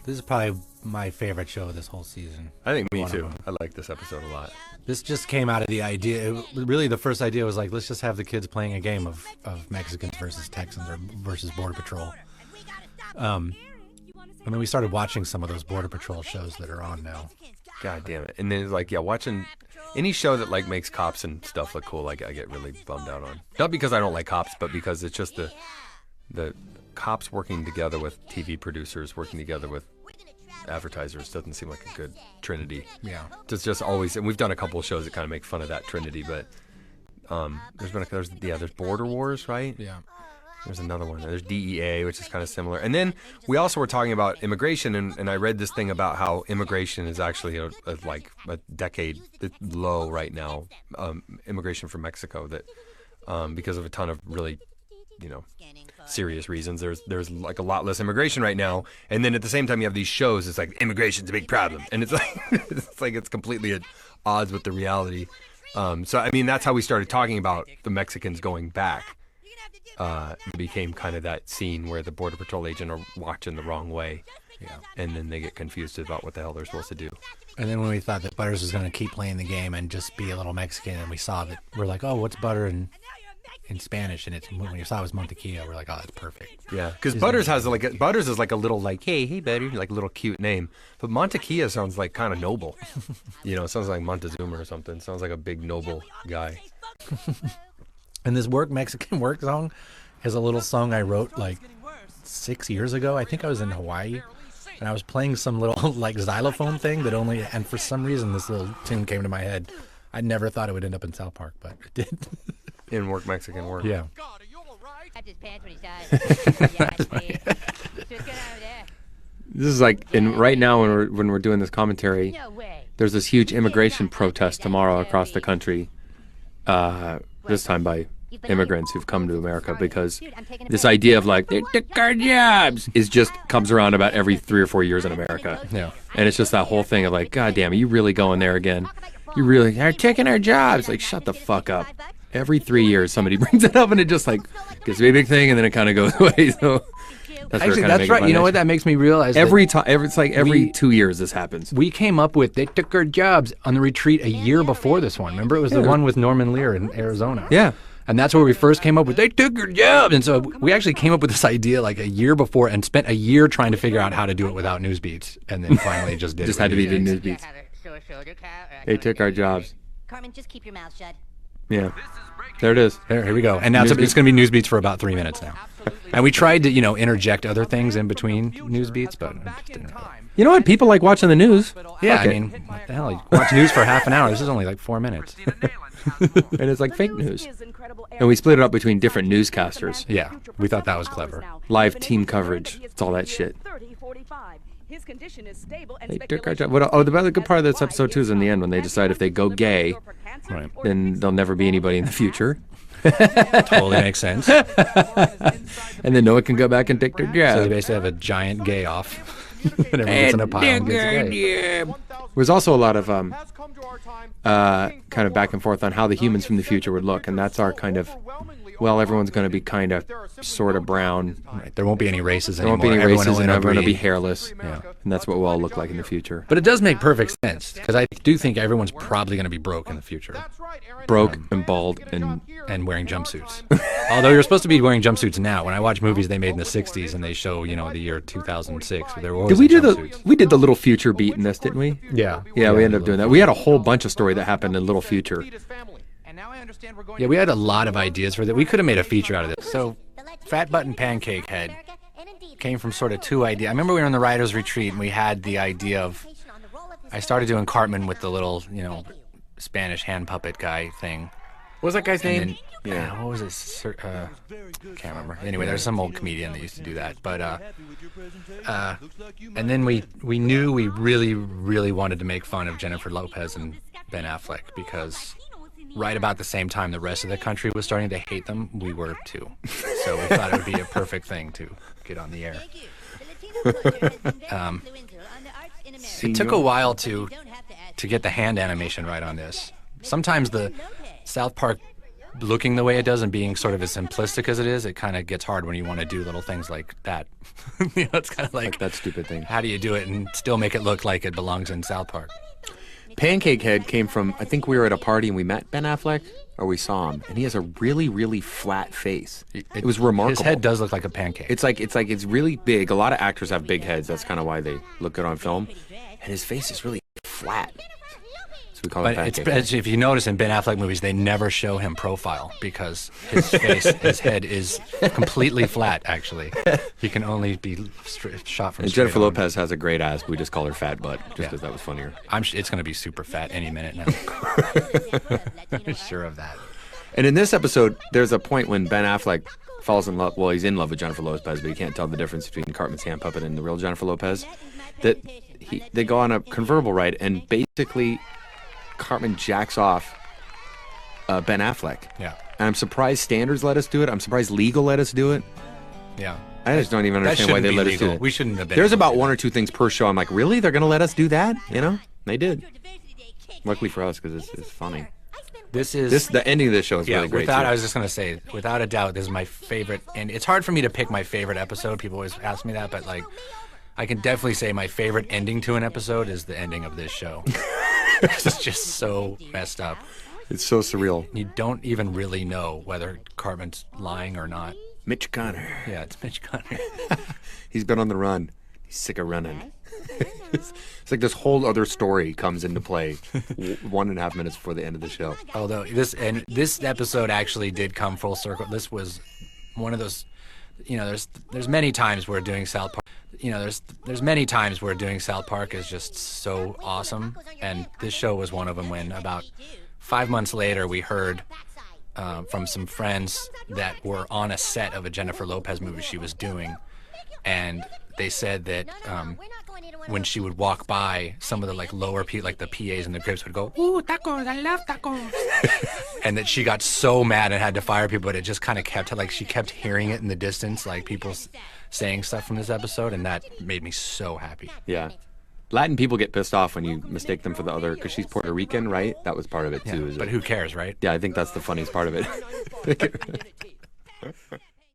This is probably my favorite show of this whole season. I think me too. I like this episode a lot. This just came out of the idea. Really, the first idea was like, let's just have the kids playing a game of Mexicans versus Texans or versus Border Patrol. And then we started watching some of those Border Patrol shows that are on now. God damn it. And then it's like, yeah, watching any show that like makes cops and stuff look cool, like I get really bummed out on. Not because I don't like cops, but because it's just the cops working together with TV producers, working together with advertisers doesn't seem like a good trinity. Yeah. It's just always, and we've done a couple of shows that kind of make fun of that trinity, but there's Border Wars, right? Yeah. There's another one. There's DEA, which is kind of similar. And then we also were talking about immigration, and I read this thing about how immigration is actually a decade low right now, immigration from Mexico, that because of a ton of really, serious reasons. There's like a lot less immigration right now, and then at the same time you have these shows. It's like immigration's a big problem, and it's like it's completely at odds with the reality. So I mean that's how we started talking about the Mexicans going back. It became kind of that scene where the Border Patrol agent are watching the wrong way, and then they get confused about what the hell they're supposed to do. And then when we thought that Butters was going to keep playing the game and just be a little Mexican, and we saw that, we're like, oh, what's butter in Spanish? And when you saw it was mantequilla, we're like, oh, that's perfect. Yeah, because Butters is like a little like, hey Butter, like a little cute name, but mantequilla sounds like kind of noble. It sounds like Montezuma or something. It sounds like a big noble guy. And this Mexican work song is a little song I wrote like 6 years ago. I think I was in Hawaii, and I was playing some little like xylophone thing and for some reason this little tune came to my head. I never thought it would end up in South Park, but it did. In Mexican work. Yeah. This is like, right now when we're doing this commentary, there's this huge immigration protest tomorrow across the country. This time by immigrants who've come to America, because this idea of like they took our jobs comes around about every 3 or 4 years in America. Yeah. And it's just that whole thing of like, God damn, are you really going there again? You really are taking our jobs. Like, shut the fuck up. Every 3 years somebody brings it up and it just like gets to be a big thing and then it kind of goes away. So that's right. You know what that makes me realize? It's like every 2 years this happens. We came up with they took our jobs on the retreat a year before this one. Remember, it was the one with Norman Lear in Arizona. Yeah. And that's where we first came up with they took our jobs. And so we actually came up with this idea like a year before and spent a year trying to figure out how to do it without news beats. And then finally just did it. Just had to be the news beats. They took our jobs. Carmen, just keep your mouth shut. Yeah. There it is. Here we go. And now it's going to be news beats for about 3 minutes now. And we tried to, interject other things in between news beats, but it just didn't work. You know what? People like watching the news. Yeah, I mean, what the hell? You watch news for half an hour. This is only like 4 minutes. And it's like fake news. And we split it up between different newscasters. Yeah, we thought that was clever. Live team coverage. It's all that shit. His condition is stable and they took our job. The other good part of this episode too is in the end when they decide if they go gay, Right. then there'll never be anybody in the future. Totally makes sense. And then no one can go back and take their job. So they basically have a giant gay off. And everyone gets in a pile and gets gay. There's also a lot of kind of back and forth on how the humans from the future would look, and that's our kind of, well, everyone's going to be kind of sort of brown. Right. There won't be any races There anymore. won't be any races, and everyone will be breed. hairless. Yeah. And that's what we'll all look like in the future. But it does make perfect sense, because I do think everyone's probably going to be broke in the future. Broke and bald And wearing jumpsuits. Although you're supposed to be wearing jumpsuits now. When I watch movies they made in the 60s and they show, the year 2006, there were always we did jumpsuits. we did the Little Future beat in this, didn't we? Yeah. Yeah, we ended up doing that. We had a whole bunch of story that happened in Little Future. Yeah, we had a lot of ideas for that. We could have made a feature out of this. So, Fat Button Pancake Head came from sort of two ideas. I remember we were in the writer's retreat and we had the idea of, I started doing Cartman with the little, Spanish hand puppet guy thing. What was that guy's name? What was it? Can't remember. Anyway, there's some old comedian that used to do that. But and then we knew we really, really wanted to make fun of Jennifer Lopez and Ben Affleck because right about the same time the rest of the country was starting to hate them, we were too. So we thought it would be a perfect thing to get on the air. It took a while to get the hand animation right on this. Sometimes the South Park looking the way it does and being sort of as simplistic as it is, it kind of gets hard when you want to do little things like that. It's kind of like that stupid thing. How do you do it and still make it look like it belongs in South Park? Pancake Head came from, I think we were at a party and we met Ben Affleck, or we saw him, and he has a really, really flat face. It was remarkable. His head does look like a pancake. It's really big. A lot of actors have big heads. That's kind of why they look good on film. And his face is really flat. So we call it pancake head. If you notice in Ben Affleck movies, they never show him profile because his head is completely flat, actually. He can only be shot from And straight Jennifer on. Lopez has a great ass, but we just call her Fat Butt just because that was funnier. It's going to be super fat any minute now. I'm sure of that. And in this episode, there's a point when Ben Affleck falls in love. Well, he's in love with Jennifer Lopez, but he can't tell the difference between Cartman's hand puppet and the real Jennifer Lopez. They go on a convertible ride, and basically Cartman jacks off Ben Affleck. Yeah. And I'm surprised standards let us do it. I'm surprised legal let us do it. Yeah. I just don't even understand why they let us do it. We shouldn't have been. There's about one or two things per show. I'm like, really? They're going to let us do that? You know? They did. Luckily for us, because it's funny. The ending of this show is really great. I was just going to say, without a doubt, this is my favorite. And it's hard for me to pick my favorite episode. People always ask me that, but like, I can definitely say my favorite ending to an episode is the ending of this show. It's just so messed up. It's so surreal. You don't even really know whether Cartman's lying or not. Mitch Connor. Yeah, it's Mitch Connor. He's been on the run. He's sick of running. It's like this whole other story comes into play 1.5 minutes before the end of the show. Although this episode actually did come full circle. This was one of those, there's many times where doing South Park, there's many times where doing South Park is just so awesome, and this show was one of them. When about 5 months later, we heard from some friends that were on a set of a Jennifer Lopez movie she was doing, and they said that when she would walk by, some of the lower like the PAs and the grips would go, "Ooh, tacos! I love tacos!" And that she got so mad and had to fire people, but it just kind of kept she kept hearing it in the distance, like people saying stuff from this episode, and that made me so happy. Yeah. Latin people get pissed off when you mistake them for the other, because she's Puerto Rican, right? That was part of it too. But who cares, right? Yeah, I think that's the funniest part of it.